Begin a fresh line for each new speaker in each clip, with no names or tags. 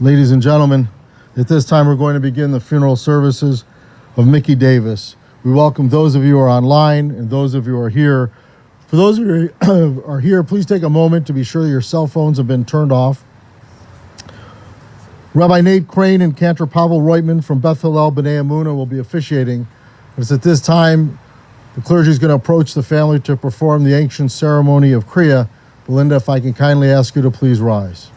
Ladies and gentlemen, at this time we're going to begin the funeral services of Mickey Davis. We welcome those of you who are online and those of you who are here. For those of you who are here, please take a moment to be sure your cell phones have been turned off. Rabbi Nate Crane and Cantor Pavel Reutman from Beth Hillel B'nai Emunah will be officiating. It's at this time the clergy is going to approach the family to perform the ancient ceremony of Kriya. Belinda, if I can kindly ask you to please rise.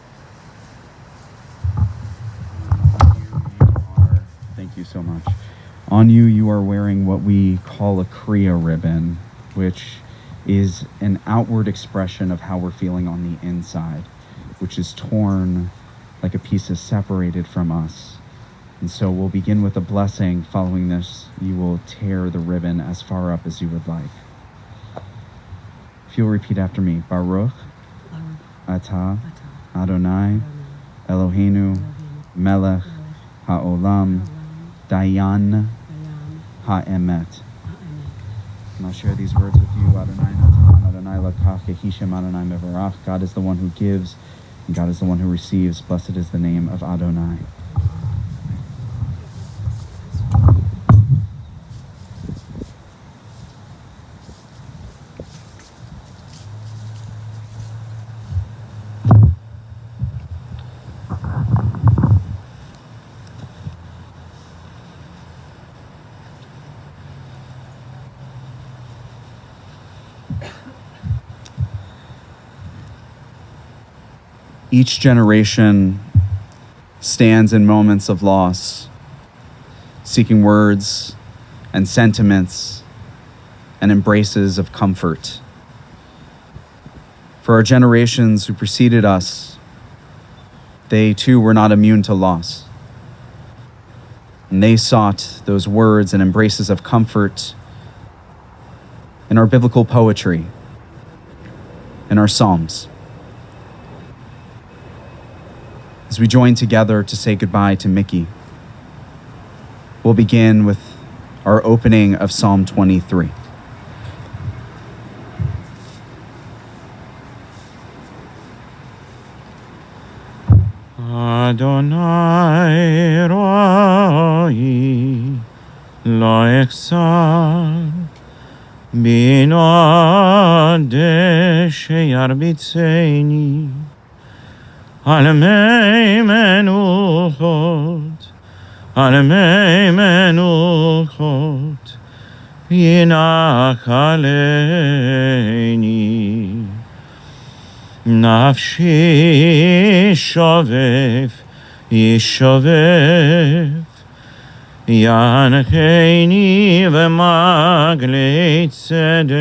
Thank you so much. On you, you are wearing what we call a Kriya ribbon, which is an outward expression of how we're feeling on the inside, which is torn like a piece is separated from us. And so we'll begin with a blessing. Following this, you will tear the ribbon as far up as you would like. If you'll repeat after me, Baruch Atah Adonai Eloheinu Melech Ha'olam Dayan Ha'emet. And I'll share these words with you. Adonai Natan Adonai Lakach Yehishem Adonai Mevarach. God is the one who gives, and God is the one who receives. Blessed is the name of Adonai. Each generation stands in moments of loss, seeking words and sentiments and embraces of comfort. For our generations who preceded us, they too were not immune to loss. And they sought those words and embraces of comfort in our biblical poetry, in our psalms. As we join together to say goodbye to Mickey, we'll begin with our opening of Psalm 23.
Adonai roi lo echsar bino sheyarbitzeni על מי מנוחות ינח עליני נפשי ישובב ינחני ומגלי צדק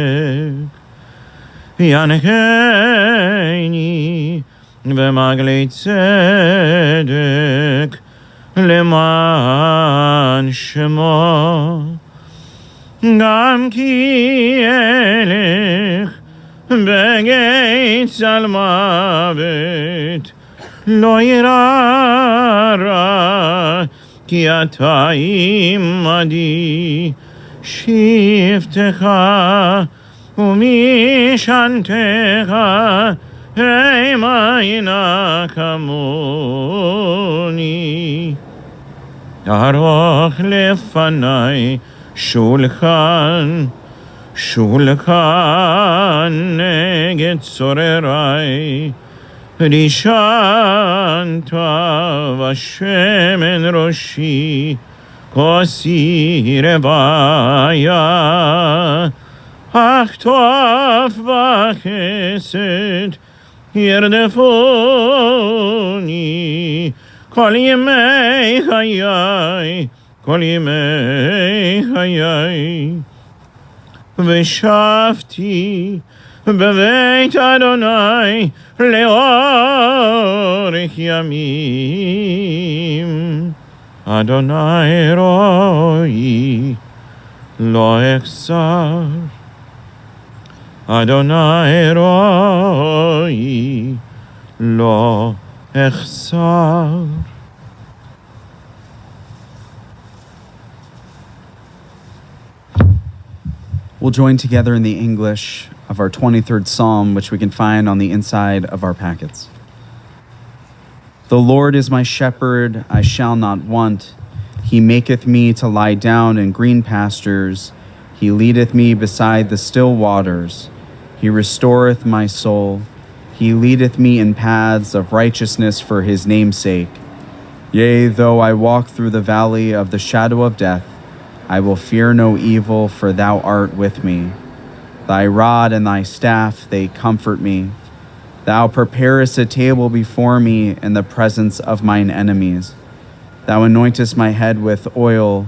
ינחני ומגלי צדק למען שמו גם כי אלך בגיא צל מוות לא ירא רע כי אתה עמדי שבטך ומשענתך המה ינקמוני ערוך לפני שולחן נגד צוררי ראשנת ושמן ראשי כוסי רוויה אך טוב וחסד ירדפוני כל ימי חיי ושבתי בבית אדוני לאורך ימים אדוני רואי לא אחסר אדוני רואי לא אחסר.
We'll join together in the English of our 23rd Psalm, which we can find on the inside of our packets. The Lord is my shepherd, I shall not want. He maketh me to lie down in green pastures. He leadeth me beside the still waters. He restoreth my soul. He leadeth me in paths of righteousness for his name's sake. Yea, though I walk through the valley of the shadow of death, I will fear no evil, for thou art with me. Thy rod and thy staff, they comfort me. Thou preparest a table before me in the presence of mine enemies. Thou anointest my head with oil,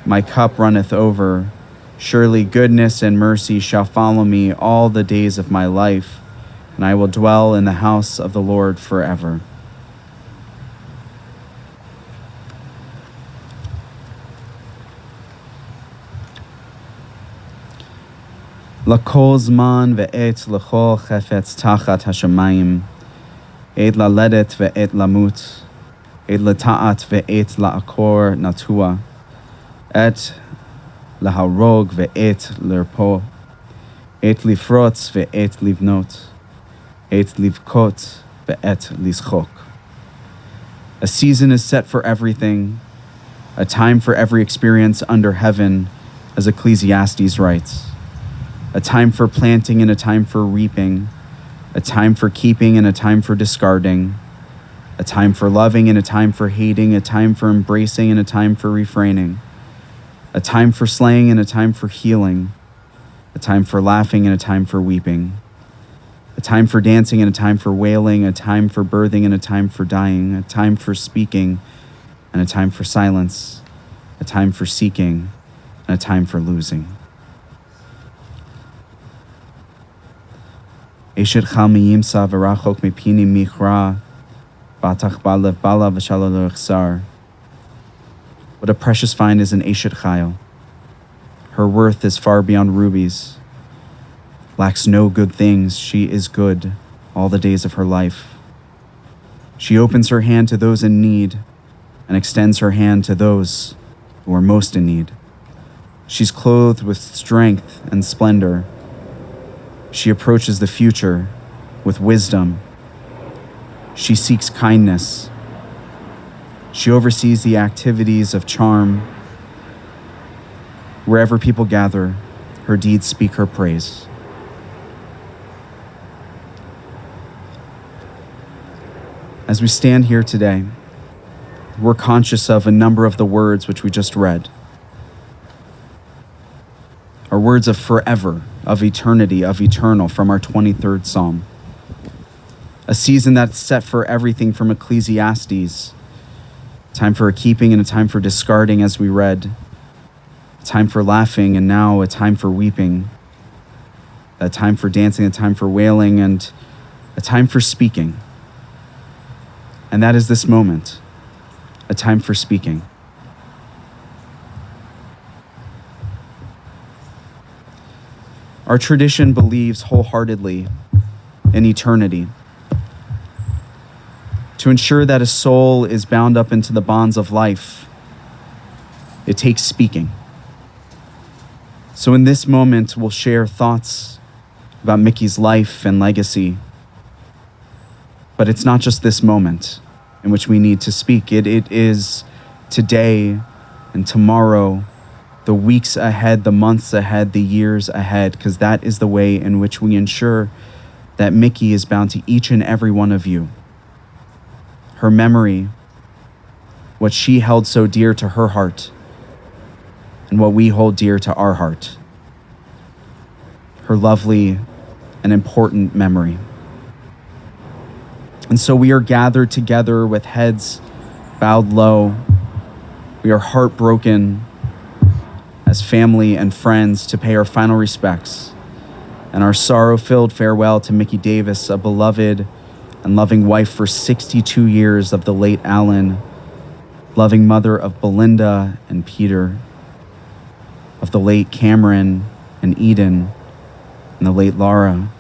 my cup runneth over. Surely goodness and mercy shall follow me all the days of my life, and I will dwell in the house of the Lord forever. L'kol zman ve'et l'chol chefetz tachat hashamayim, et laledet ve'et lamut, et lata'at ve'et la'akor natua, et laharog ve'et l'erpo, et lifrotz ve'et livnot, et livkot ve'et lischok. A season is set for everything, a time for every experience under heaven, as Ecclesiastes writes. A time for planting and a time for reaping, a time for keeping and a time for discarding, a time for loving and a time for hating, a time for embracing and a time for refraining, a time for slaying and a time for healing, a time for laughing and a time for weeping, a time for dancing and a time for wailing, a time for birthing and a time for dying, a time for speaking and a time for silence, a time for seeking and a time for losing. Eshet chal miyimsa v'rachok mipini michra, batach balev bala v'shalal l'chsar. What a precious find is an Eshet chayil. Her worth is far beyond rubies. Lacks no good things, she is good all the days of her life. She opens her hand to those in need and extends her hand to those who are most in need. She's clothed with strength and splendor. She approaches the future with wisdom. She seeks kindness. She oversees the activities of charm. Wherever people gather, her deeds speak her praise. As we stand here today, we're conscious of a number of the words which we just read. Are words of forever, of eternity, of eternal from our 23rd Psalm. A season that's set for everything from Ecclesiastes. Time for a keeping and a time for discarding, as we read. A time for laughing and now a time for weeping. A time for dancing, a time for wailing, and a time for speaking. And that is this moment, a time for speaking. Our tradition believes wholeheartedly in eternity. To ensure that a soul is bound up into the bonds of life, it takes speaking. So in this moment, we'll share thoughts about Mickey's life and legacy. But it's not just this moment in which we need to speak. It is today and tomorrow, the weeks ahead, the months ahead, the years ahead, because that is the way in which we ensure that Mickey is bound to each and every one of you. Her memory, what she held so dear to her heart, and what we hold dear to our heart. Her lovely and important memory. And so we are gathered together with heads bowed low. We are heartbroken as family and friends to pay our final respects and our sorrow-filled farewell to Mickey Davis, a beloved and loving wife for 62 years of the late Alan, loving mother of Belinda and Peter, of the late Cameron and Eden, and the late Laura,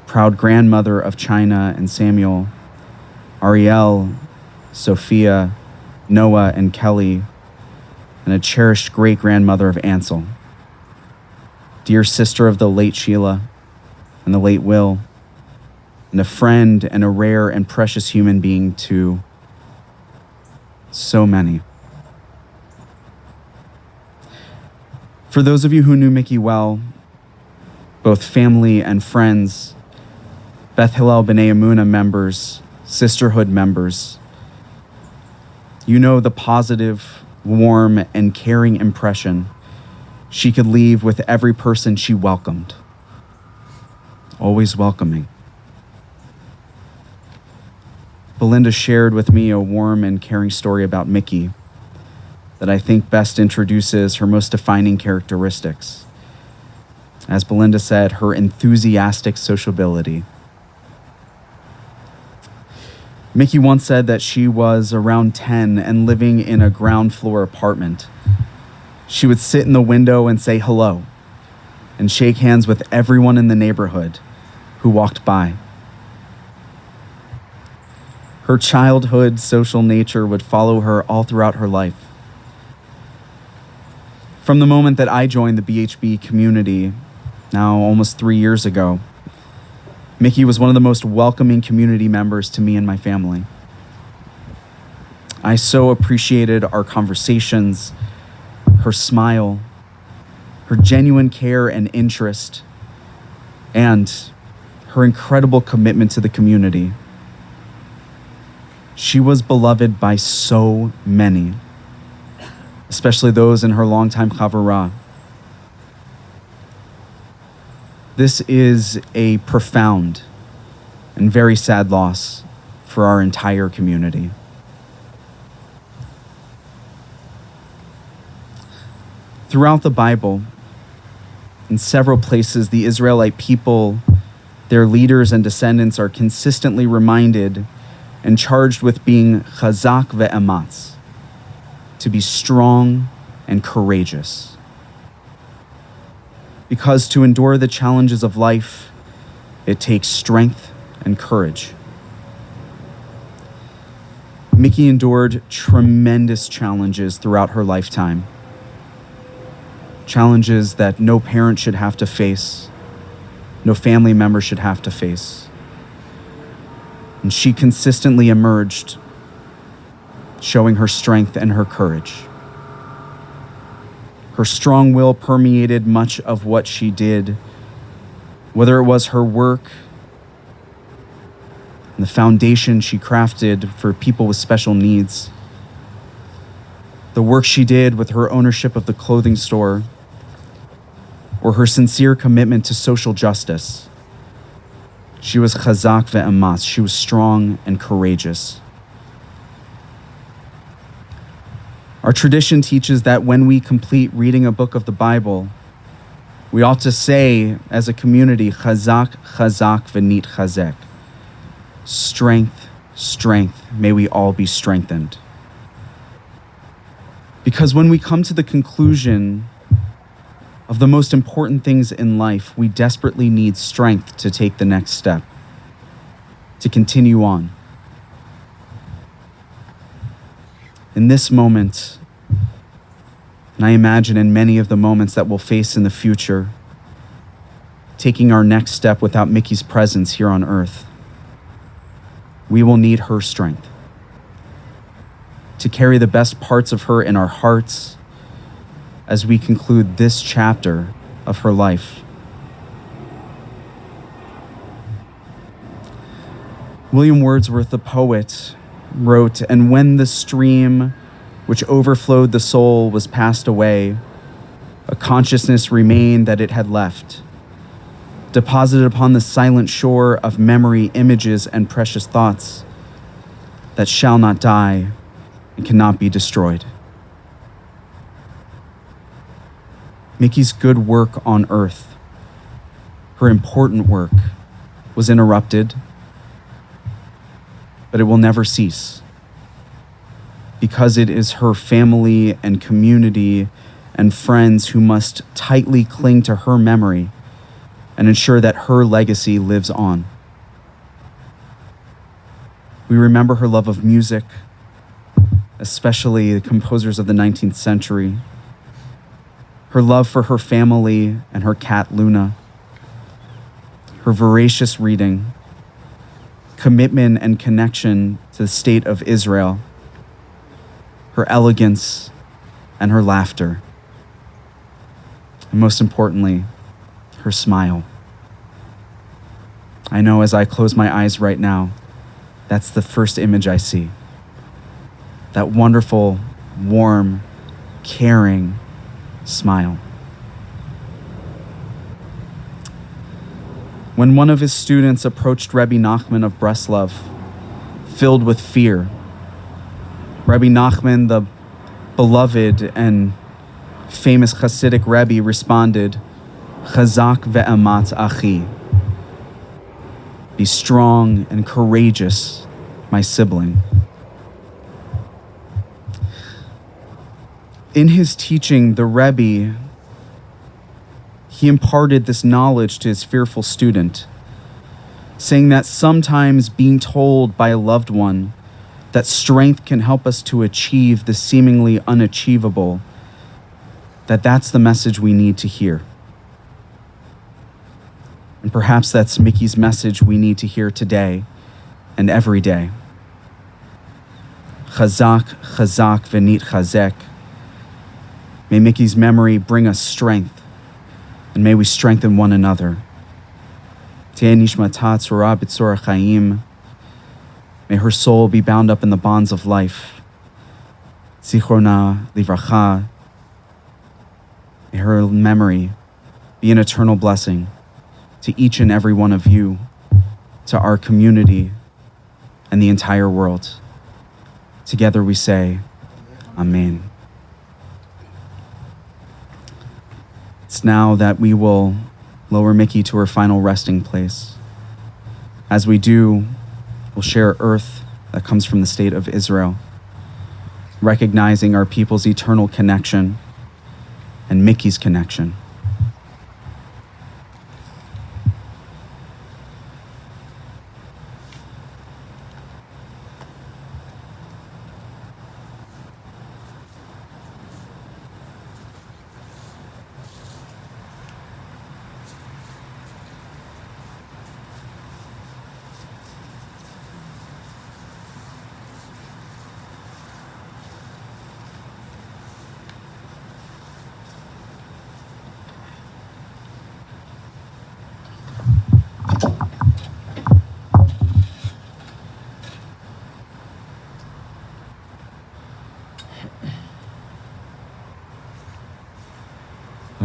proud grandmother of China and Samuel, Ariel, Sophia, Noah, and Kelly, and a cherished great-grandmother of Ansel, dear sister of the late Sheila and the late Will, and a friend and a rare and precious human being to so many. For those of you who knew Mickey well, both family and friends, Beth Hillel B'nai Emunah members, sisterhood members, you know the positive, warm, and caring impression she could leave with every person she welcomed. Always welcoming. Belinda shared with me a warm and caring story about Mickey that I think best introduces her most defining characteristics. As Belinda said, her enthusiastic sociability. Mickey once said that she was around 10 and living in a ground floor apartment. She would sit in the window and say hello and shake hands with everyone in the neighborhood who walked by. Her childhood social nature would follow her all throughout her life. From the moment that I joined the BHB community, now almost 3 years ago, Mickey was one of the most welcoming community members to me and my family. I so appreciated our conversations, her smile, her genuine care and interest, and her incredible commitment to the community. She was beloved by so many, especially those in her longtime chavurah. This is a profound and very sad loss for our entire community. Throughout the Bible, in several places, the Israelite people, their leaders and descendants are consistently reminded and charged with being chazak ve'ematz, to be strong and courageous. Because to endure the challenges of life, it takes strength and courage. Mickey endured tremendous challenges throughout her lifetime. Challenges that no parent should have to face, no family member should have to face. And she consistently emerged, showing her strength and her courage. Her strong will permeated much of what she did, whether it was her work and the foundation she crafted for people with special needs, the work she did with her ownership of the clothing store, or her sincere commitment to social justice. She was chazak ve'ematz. She was strong and courageous. Our tradition teaches that when we complete reading a book of the Bible, we ought to say as a community, chazak, chazak, v'nit chazek. Strength, strength, may we all be strengthened. Because when we come to the conclusion of the most important things in life, we desperately need strength to take the next step, to continue on. In this moment, and I imagine in many of the moments that we'll face in the future, taking our next step without Mickey's presence here on earth, we will need her strength to carry the best parts of her in our hearts as we conclude this chapter of her life. William Wordsworth, the poet, wrote, "And when the stream which overflowed the soul was passed away, a consciousness remained that it had left, deposited upon the silent shore of memory images and precious thoughts that shall not die and cannot be destroyed." Mickey's good work on earth, her important work, was interrupted, but it will never cease, because it is her family and community and friends who must tightly cling to her memory and ensure that her legacy lives on. We remember her love of music, especially the composers of the 19th century, her love for her family and her cat Luna, her voracious reading, commitment and connection to the state of Israel, her elegance and her laughter, and most importantly, her smile. I know as I close my eyes right now, that's the first image I see. That wonderful, warm, caring smile. When one of his students approached Rebbe Nachman of Breslov, filled with fear, Rebbe Nachman, the beloved and famous Hasidic Rebbe, responded, "Chazak ve'amat achi." Be strong and courageous, my sibling. In his teaching, the Rebbe, he imparted this knowledge to his fearful student, saying that sometimes being told by a loved one that strength can help us to achieve the seemingly unachievable, that's the message we need to hear. And perhaps that's Mickey's message we need to hear today and every day. Chazak, chazak, v'nit chazek. May Mickey's memory bring us strength, and may we strengthen one another. Teh nishmata tzura b'tzora chaim. May her soul be bound up in the bonds of life. Zichrona livracha. May her memory be an eternal blessing to each and every one of you, to our community, and the entire world. Together we say, Amen. It's now that we will lower Mickey to her final resting place. As we do, we'll share earth that comes from the state of Israel, recognizing our people's eternal connection and Mickey's connection.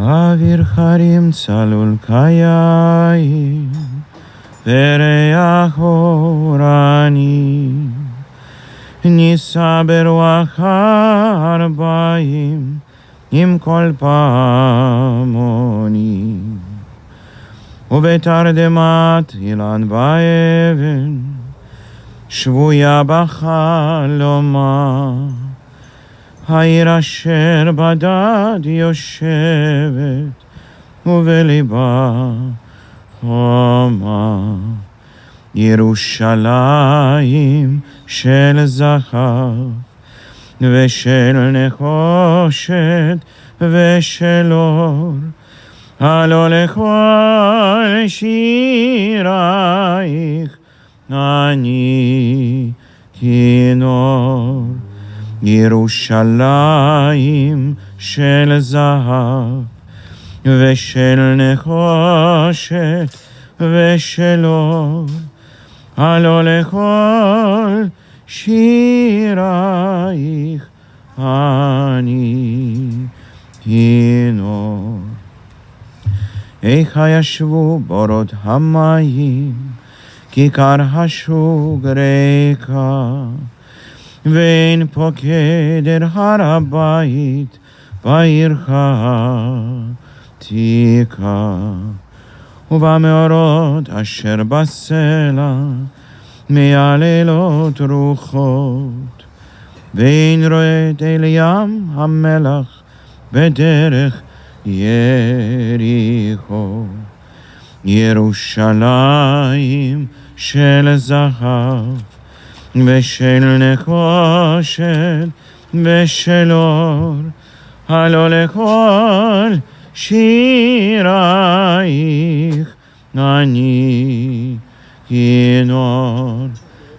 אוויר חרים צלול כיין, וריח אורני, נישא ברוח הארבעים, עם כל פעמונים, ובתרדמת אילן באבן, שבויה בחלומה, העיר אשר בדד יושבת, ובליבה חומה. ירושלים של זהב, ושל נחושת, ושל אור, הלא לכל שירייך אני כינור. ירושלים של זהב, ושל נחושת, ושל אור, הלא לכל שירייך אני כינור. איכה ישבו בורות המים, כיכר השוק ריקה, ואין פוקד הר הבית בעירך העתיקה. ובמאורות אשר בסלע מייללות רוחות, ואין רועד אל ים המלח בדרך יריחו. ירושלים של זהב, ושל נחושת, ושל אור, הלא לכל שירייך אני כינור.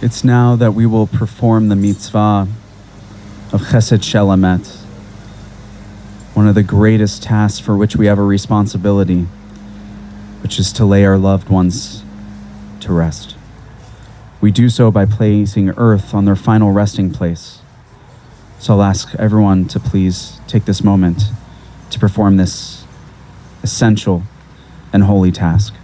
It's now that we will perform the mitzvah of Chesed Shel Emet, one of the greatest tasks for which we have a responsibility, which is to lay our loved ones to rest. We do so by placing earth on their final resting place. So I'll ask everyone to please take this moment to perform this essential and holy task.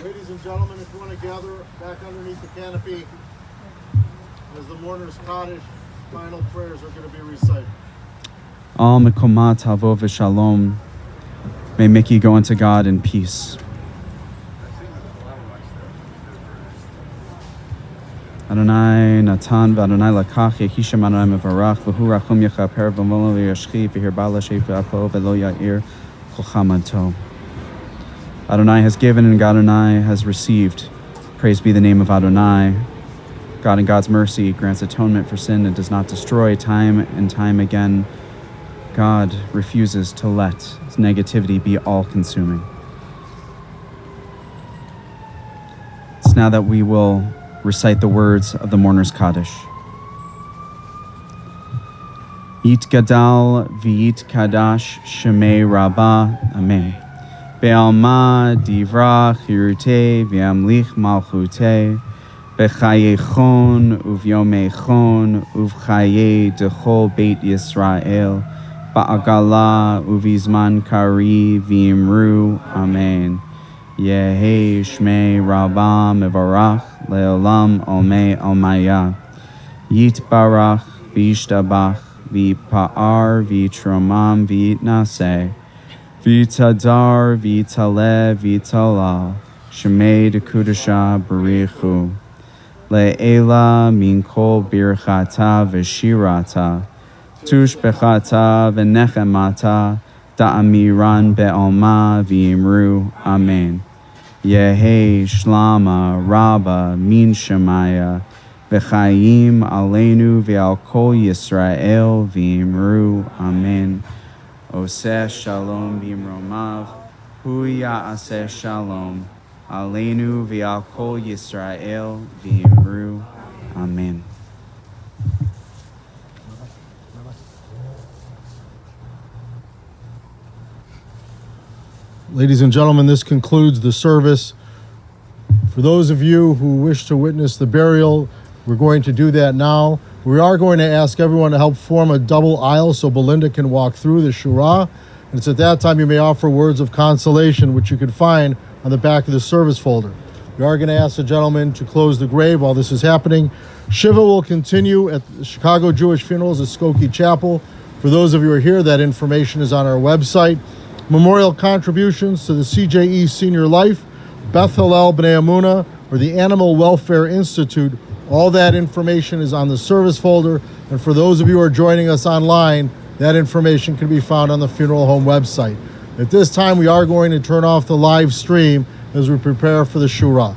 Ladies and gentlemen, if you want to gather back underneath the canopy, as the mourner's Kaddish final prayers are going to be recited.
Al Mekomat Havo V'Shalom. May Mickey go into God in peace. Adonai Natan v'Adonai Lakach Yehishem Adonai Mevarach v'Hu Rachum Yechaper v'Molo v'Yashchi v'Hir Bala Shefa Apo v'Lo Ya'ir Kol Chamato. Adonai has given and Adonai has received. Praise be the name of Adonai. God in God's mercy grants atonement for sin and does not destroy. Time and time again, God refuses to let his negativity be all-consuming. It's now that we will recite the words of the mourner's Kaddish. Yit Gadal v'yit Kadash Shemei Rabbah. Amen. Be'alma divra chirute v'amlich malchute b'chayechon uvyomechon uvchaye dechol beit Yisrael ba'agala uvizman kari v'imru. Amen. Yehi shmei Rabbah mevarach le'olam olmei olmaya yitbarach v'yishtabach v'pa'ar v'tromam v'yitnaseh V'tadar, v'tale, v'tala, Shemei dekudasha barichu, le'ela min kol birchata v'shirata, tushbechata v'nechemata, da'amiran be'alma v'imru. Amen. Yehi shlama rabba min shemaya, v'chayim aleinu v'al kol Yisrael v'imru. Amen. Oseh shalom bimromav, hu ya'aseh shalom, Aleinu v'al kol Yisrael v'imru. Amen.
Ladies and gentlemen, this concludes the service. For those of you who wish to witness the burial, we're going to do that now. We are going to ask everyone to help form a double aisle so Belinda can walk through the Shurah. And it's at that time you may offer words of consolation, which you can find on the back of the service folder. We are going to ask the gentleman to close the grave while this is happening. Shiva will continue at the Chicago Jewish Funerals at Skokie Chapel. For those of you who are here, that information is on our website. Memorial contributions to the CJE Senior Life, Beth Hillel B'nai Amunah, or the Animal Welfare Institute. All that information is on the service folder. And for those of you who are joining us online, that information can be found on the funeral home website. At this time, we are going to turn off the live stream as we prepare for the Shurah.